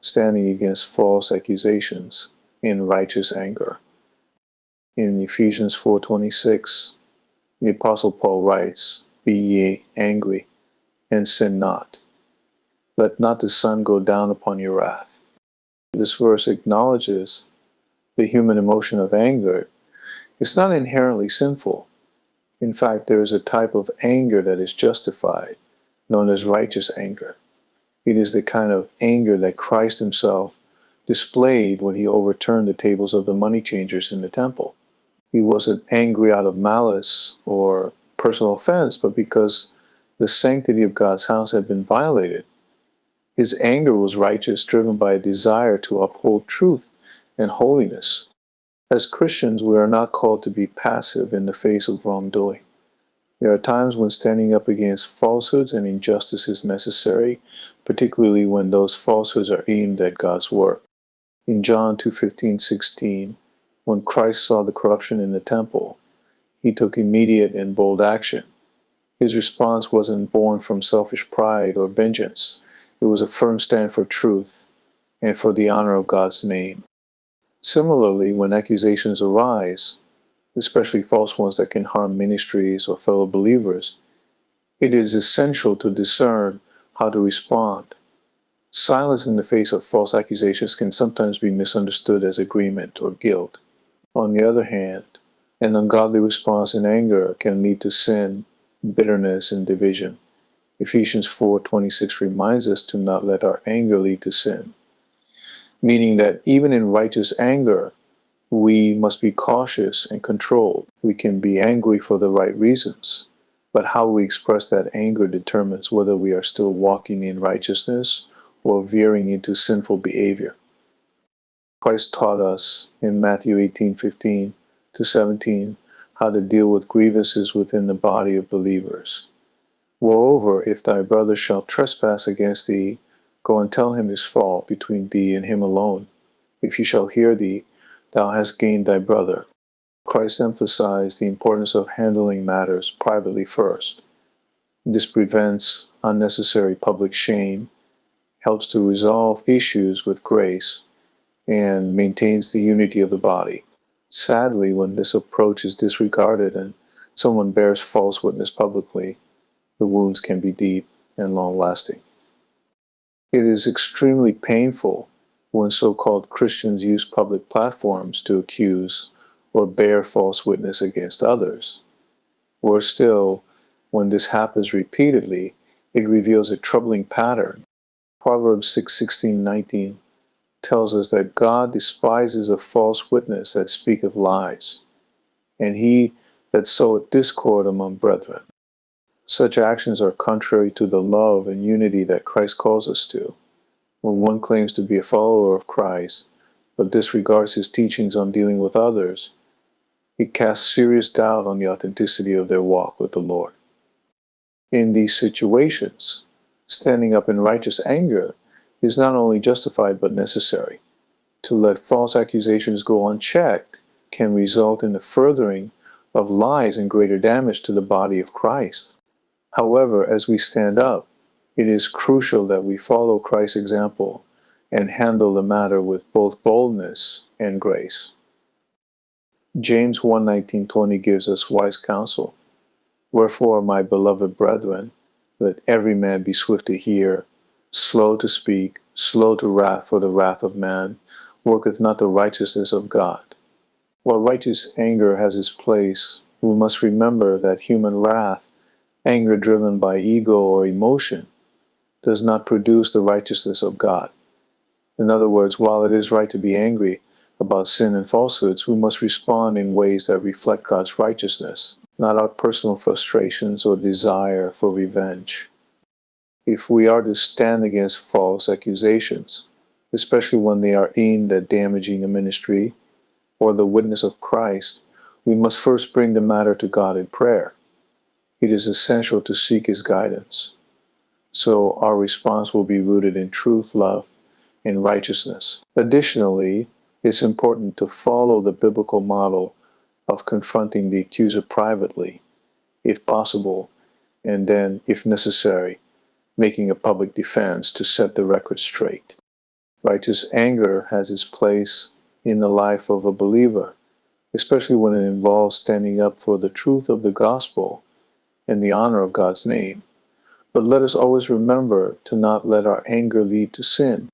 standing against false accusations in righteous anger. In Ephesians 4:26, the Apostle Paul writes, "Be ye angry, and sin not. Let not the sun go down upon your wrath." This verse acknowledges the human emotion of anger. It's not inherently sinful. In fact, there is a type of anger that is justified, known as righteous anger. It is the kind of anger that Christ himself displayed when he overturned the tables of the money changers in the temple. He wasn't angry out of malice or personal offense, but because the sanctity of God's house had been violated. His anger was righteous, driven by a desire to uphold truth and holiness. As Christians, we are not called to be passive in the face of wrongdoing. There are times when standing up against falsehoods and injustice is necessary, particularly when those falsehoods are aimed at God's work. In John 2:15-16, when Christ saw the corruption in the temple, he took immediate and bold action. His response wasn't born from selfish pride or vengeance. It was a firm stand for truth and for the honor of God's name. Similarly, when accusations arise, especially false ones that can harm ministries or fellow believers, it is essential to discern how to respond. Silence in the face of false accusations can sometimes be misunderstood as agreement or guilt. On the other hand, an ungodly response in anger can lead to sin, bitterness, and division. Ephesians 4:26 reminds us to not let our anger lead to sin, meaning that even in righteous anger, we must be cautious and controlled. We can be angry for the right reasons, but how we express that anger determines whether we are still walking in righteousness or veering into sinful behavior. Christ taught us in Matthew 18:15-17 how to deal with grievances within the body of believers. Moreover, if thy brother shall trespass against thee, go and tell him his fault between thee and him alone. If he shall hear thee, thou hast gained thy brother. Christ emphasized the importance of handling matters privately first. This prevents unnecessary public shame, helps to resolve issues with grace, and maintains the unity of the body. Sadly, when this approach is disregarded and someone bears false witness publicly, the wounds can be deep and long-lasting. It is extremely painful when so-called Christians use public platforms to accuse or bear false witness against others. Worse still, when this happens repeatedly, it reveals a troubling pattern. Proverbs 6:16-19 tells us that God despises a false witness that speaketh lies, and he that soweth discord among brethren. Such actions are contrary to the love and unity that Christ calls us to. When one claims to be a follower of Christ, but disregards his teachings on dealing with others, it casts serious doubt on the authenticity of their walk with the Lord. In these situations, standing up in righteous anger is not only justified but necessary. To let false accusations go unchecked can result in the furthering of lies and greater damage to the body of Christ. However, as we stand up, it is crucial that we follow Christ's example and handle the matter with both boldness and grace. James 1:19-20 gives us wise counsel. Wherefore, my beloved brethren, let every man be swift to hear, slow to speak, slow to wrath, for the wrath of man worketh not the righteousness of God. While righteous anger has its place, we must remember that human wrath, anger driven by ego or emotion, does not produce the righteousness of God. In other words, while it is right to be angry about sin and falsehoods, we must respond in ways that reflect God's righteousness, not our personal frustrations or desire for revenge. If we are to stand against false accusations, especially when they are aimed at damaging a ministry or the witness of Christ, we must first bring the matter to God in prayer. It is essential to seek His guidance, so our response will be rooted in truth, love, and righteousness. Additionally, it's important to follow the biblical model of confronting the accuser privately, if possible, and then, if necessary, making a public defense to set the record straight. Righteous anger has its place in the life of a believer, especially when it involves standing up for the truth of the gospel and the honor of God's name. But let us always remember to not let our anger lead to sin.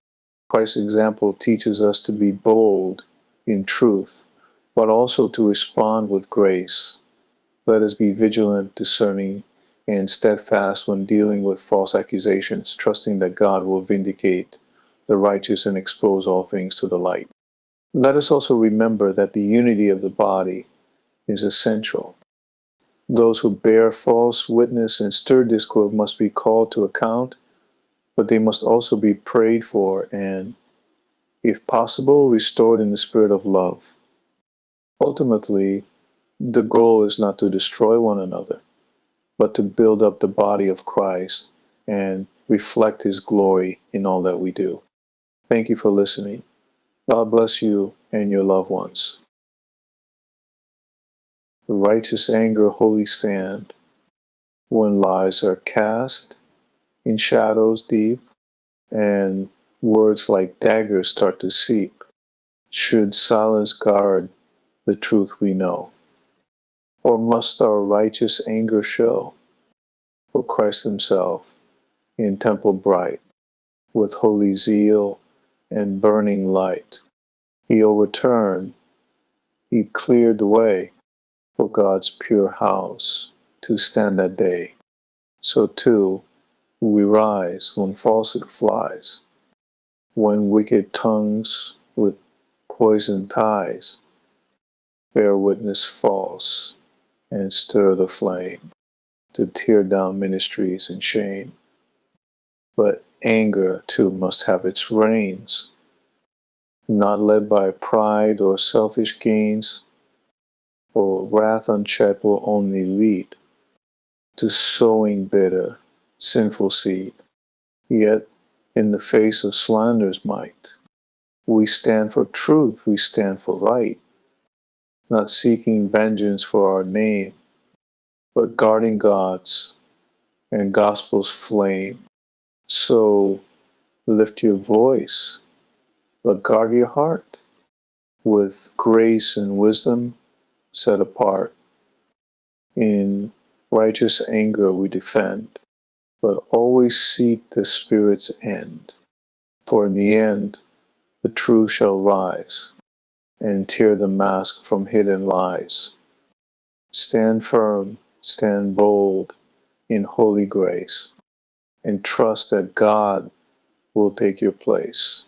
Christ's example teaches us to be bold in truth, but also to respond with grace. Let us be vigilant, discerning, and steadfast when dealing with false accusations, trusting that God will vindicate the righteous and expose all things to the light. Let us also remember that the unity of the body is essential. Those who bear false witness and stir discord must be called to account, but they must also be prayed for and, if possible, restored in the spirit of love. Ultimately, the goal is not to destroy one another, but to build up the body of Christ and reflect His glory in all that we do. Thank you for listening. God bless you and your loved ones. The righteous anger wholly stand when lies are cast in shadows deep and words like daggers start to seep. Should silence guard the truth we know? Or must our righteous anger show for Christ Himself in temple bright, with holy zeal and burning light? He overturned, He cleared the way for God's pure house to stand that day. So too, we rise when falsehood flies, when wicked tongues with poison ties bear witness false and stir the flame to tear down ministries in shame. But anger too must have its reins, not led by pride or selfish gains, for wrath unchecked will only lead to sowing bitter, sinful seed. Yet, in the face of slander's might, we stand for truth, we stand for right, not seeking vengeance for our name, but guarding God's and gospel's flame. So lift your voice, but guard your heart. With grace and wisdom set apart, in righteous anger we defend, but always seek the Spirit's end. For in the end, the truth shall rise and tear the mask from hidden lies. Stand firm, stand bold in holy grace, and trust that God will take your place.